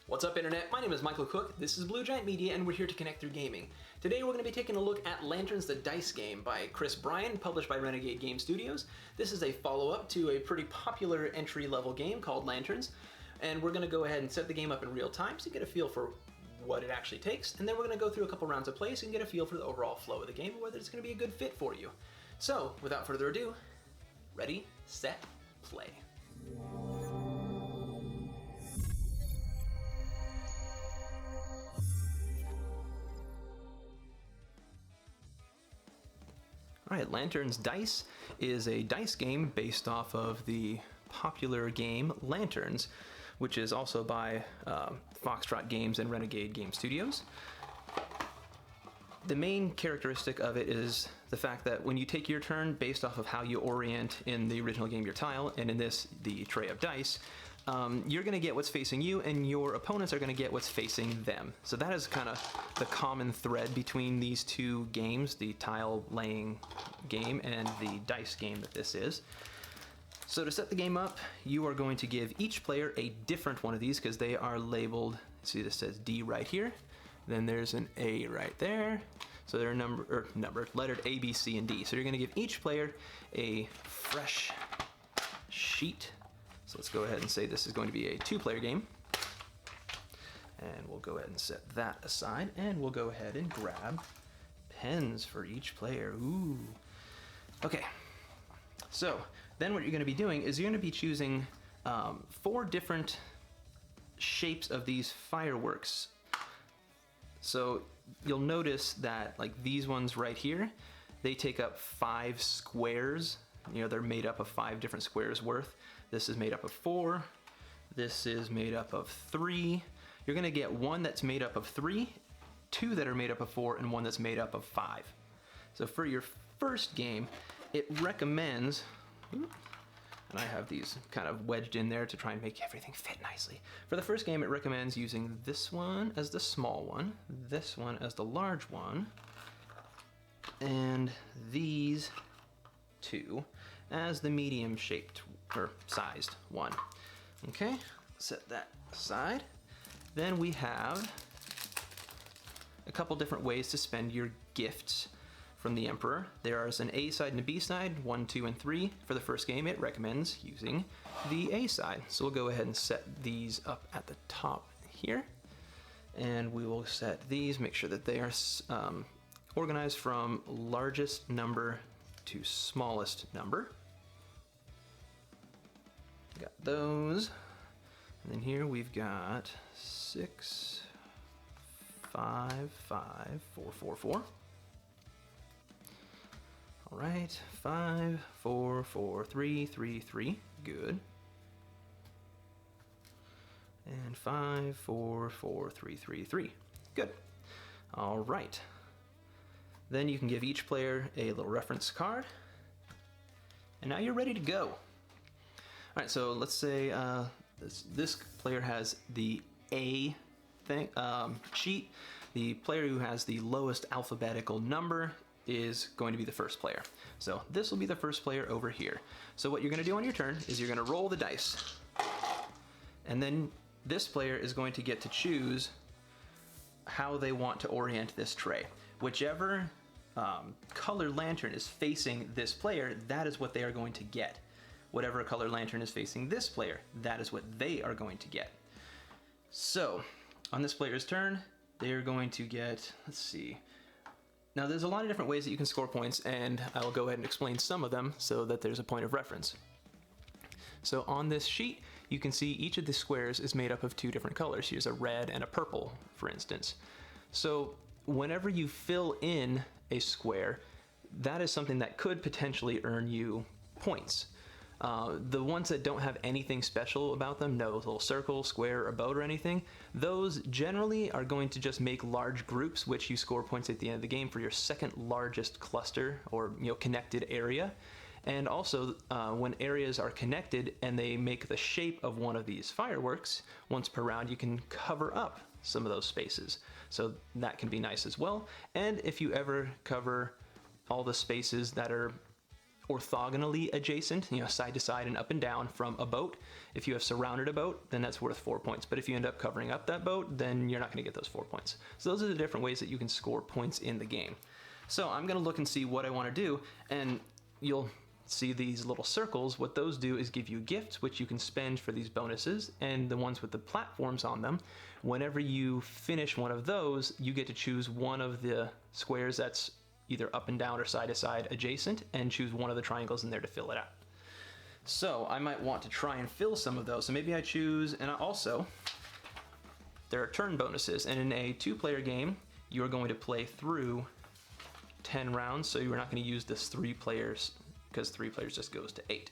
What's up, Internet? My name is Michael Cook, this is Blue Giant Media, and we're here to connect through gaming. Today we're going to be taking a look at Lanterns the Dice game by Bryan, published by Renegade Game Studios. This is a follow-up to a pretty popular entry-level game called Lanterns, and we're going to go ahead and set the game up in real time so you get a feel for what it actually takes, and then we're going to go through a couple rounds of play so you can get a feel for the overall flow of the game and whether it's going to be a good fit for you. So, without further ado, ready, set, play. Alright, Lanterns Dice is a dice game based off of the popular game Lanterns, which is also by Foxtrot Games and Renegade Game Studios. The main characteristic of it is the fact that when you take your turn based off of how you orient in the original game your tile, and in this the tray of dice, you're going to get what's facing you and your opponents are going to get what's facing them. So that is kind of the common thread between these two games, the tile laying game and the dice game that this is. So to set the game up, you are going to give each player a different one of these because they are labeled. See, this says D right here. Then there's an A right there. So they're lettered A, B, C, and D. So you're going to give each player a fresh sheet. So let's go ahead and say this is going to be a two-player game. And we'll go ahead and set that aside. And we'll go ahead and grab pens for each player. Ooh. Okay. So then what you're going to be doing is you're going to be choosing 4 different shapes of these fireworks. So you'll notice that like these ones right here, they take up 5 squares. You know, they're made up of 5 different squares worth. This is made up of 4. This is made up of 3. You're gonna get one that's made up of 3, 2 that are made up of 4, and 1 that's made up of 5. So for your first game, it recommends, and I have these kind of wedged in there to try and make everything fit nicely. For the first game, it recommends using this one as the small one, this one as the large one, and these 2 as the medium shaped or sized one. Okay, set that aside. Then we have a couple different ways to spend your gifts from the Emperor. There is an A side and a B side, 1, 2, and 3. For the first game, it recommends using the A side. So we'll go ahead and set these up at the top here. And we will set these, make sure that they are organized from largest number to smallest number. Got those. And then here we've got 6, 5, 5, 4, 4, 4. All right, 5, 4, 4, 3, 3, 3, good. And 5, 4, 4, 3, 3, 3, good. All right. Then you can give each player a little reference card. And now you're ready to go. All right, so let's say this player has the A sheet. The player who has the lowest alphabetical number is going to be the first player. So this will be the first player over here. So what you're going to do on your turn is you're going to roll the dice. And then this player is going to get to choose how they want to orient this tray. Whichever color lantern is facing this player, that is what they are going to get. Whatever color lantern is facing this player, that is what they are going to get. So on this player's turn, they are going to get, let's see. Now there's a lot of different ways that you can score points, and I will go ahead and explain some of them so that there's a point of reference. So on this sheet, you can see each of the squares is made up of 2 different colors. Here's a red and a purple, for instance. So whenever you fill in a square, that is something that could potentially earn you points. The ones that don't have anything special about them, no little circle, square, or boat or anything, those generally are going to just make large groups, which you score points at the end of the game for your second largest cluster or connected area. And also, when areas are connected and they make the shape of one of these fireworks, once per round you can cover up some of those spaces. So that can be nice as well. And if you ever cover all the spaces that are orthogonally adjacent, side to side and up and down from a boat. If you have surrounded a boat, then that's worth 4 points. But if you end up covering up that boat, then you're not going to get those 4 points. So those are the different ways that you can score points in the game. So I'm going to look and see what I want to do, and you'll see these little circles. What those do is give you gifts, which you can spend for these bonuses, and the ones with the platforms on them, whenever you finish one of those, you get to choose one of the squares that's either up and down or side to side adjacent, and choose one of the triangles in there to fill it out. So I might want to try and fill some of those. So maybe I choose, and also there are turn bonuses, and in a 2-player game, you're going to play through 10 rounds, so you're not going to use this 3 players, because 3 players just goes to 8.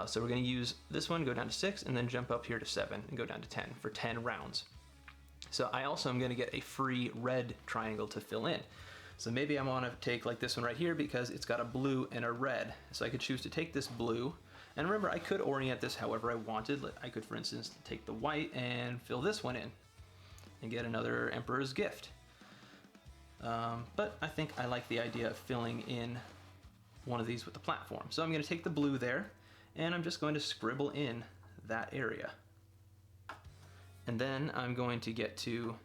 So we're going to use this one, go down to 6, and then jump up here to 7 and go down to 10 for 10 rounds. So I also am going to get a free red triangle to fill in. So maybe I want to take like this one right here because it's got a blue and a red. So I could choose to take this blue, and remember, I could orient this however I wanted. I could, for instance, take the white and fill this one in and get another Emperor's Gift. But I think I like the idea of filling in one of these with the platform. So I'm going to take the blue there, and I'm just going to scribble in that area. And then I'm going to get to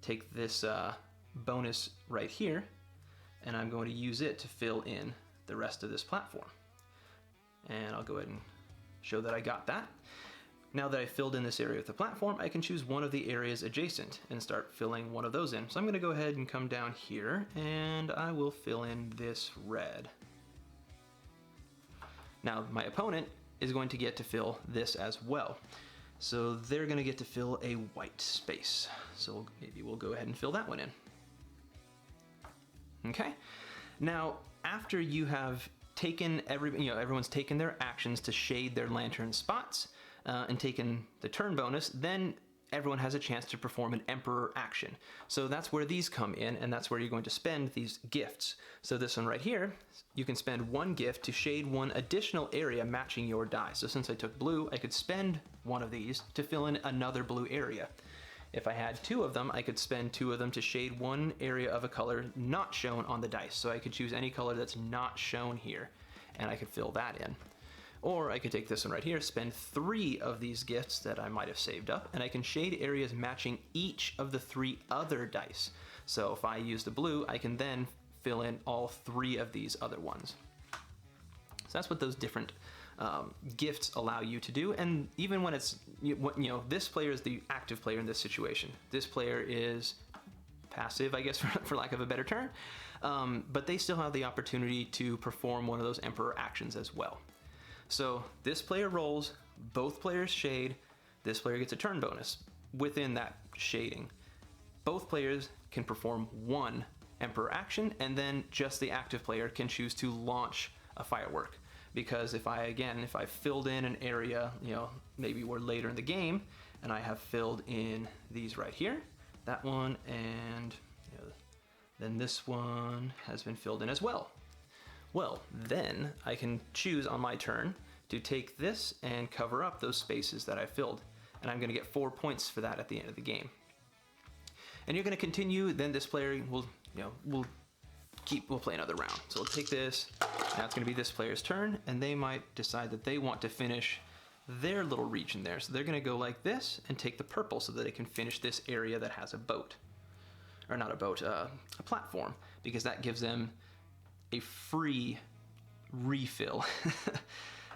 take this bonus right here, and I'm going to use it to fill in the rest of this platform. And I'll go ahead and show that I got that. Now that I filled in this area with the platform, I can choose one of the areas adjacent and start filling one of those in. So I'm going to go ahead and come down here, and I will fill in this red. Now my opponent is going to get to fill this as well. So they're going to get to fill a white space. So maybe we'll go ahead and fill that one in. Okay. Now, after you have taken everyone's taken their actions to shade their lantern spots and taken the turn bonus, then everyone has a chance to perform an Emperor action. So that's where these come in, and that's where you're going to spend these gifts. So this one right here, you can spend 1 gift to shade 1 additional area matching your die. So since I took blue, I could spend 1 of these to fill in another blue area. If I had 2 of them, I could spend 2 of them to shade 1 area of a color not shown on the dice. So I could choose any color that's not shown here, and I could fill that in. Or I could take this one right here, spend 3 of these gifts that I might have saved up, and I can shade areas matching each of the 3 other dice. So if I use the blue, I can then fill in all 3 of these other ones. So that's what those different gifts allow you to do. And even when it's, this player is the active player in this situation. This player is passive, I guess, for lack of a better term. But they still have the opportunity to perform one of those Emperor actions as well. So this player rolls, both players shade, this player gets a turn bonus within that shading. Both players can perform 1 Emperor action, and then just the active player can choose to launch a firework. Because if I filled in an area, maybe we're later in the game, and I have filled in these right here, that one, and then this one has been filled in as well. Well, then I can choose on my turn to take this and cover up those spaces that I filled. And I'm going to get 4 points for that at the end of the game. And you're going to continue, then this player will play another round. So we'll take this, now it's going to be this player's turn, and they might decide that they want to finish their little region there. So they're going to go like this and take the purple so that they can finish this area that has a boat. Or not a boat, a platform, because that gives them a free refill.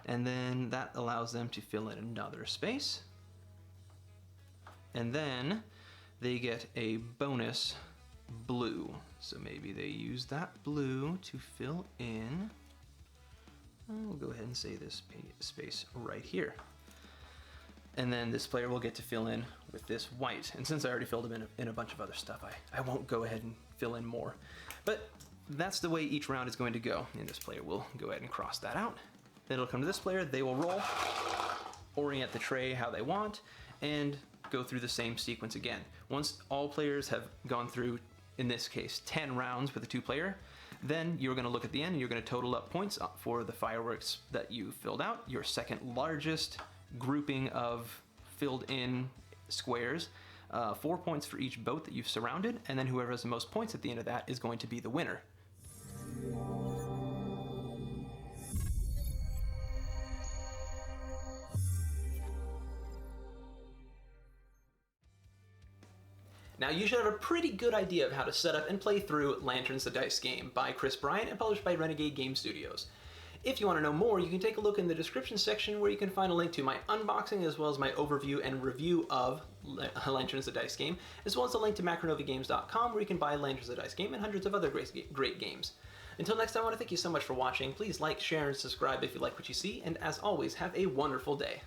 And then that allows them to fill in another space. And then they get a bonus blue. So maybe they use that blue to fill in. We'll go ahead and say this space right here. And then this player will get to fill in with this white. And since I already filled them in a bunch of other stuff, I won't go ahead and fill in more. But that's the way each round is going to go. And this player will go ahead and cross that out. Then it'll come to this player, they will roll, orient the tray how they want, and go through the same sequence again. Once all players have gone through, in this case, 10 rounds with a 2-player, then you're going to look at the end and you're going to total up points for the fireworks that you filled out, your second largest grouping of filled in squares, 4 points for each boat that you've surrounded, and then whoever has the most points at the end of that is going to be the winner. Now you should have a pretty good idea of how to set up and play through Lanterns the Dice game by Bryan and published by Renegade Game Studios. If you want to know more, you can take a look in the description section where you can find a link to my unboxing as well as my overview and review of Lanterns the Dice game, as well as a link to macronovagames.com where you can buy Lanterns the Dice game and hundreds of other great games. Until next time, I want to thank you so much for watching. Please like, share, and subscribe if you like what you see, and as always, have a wonderful day.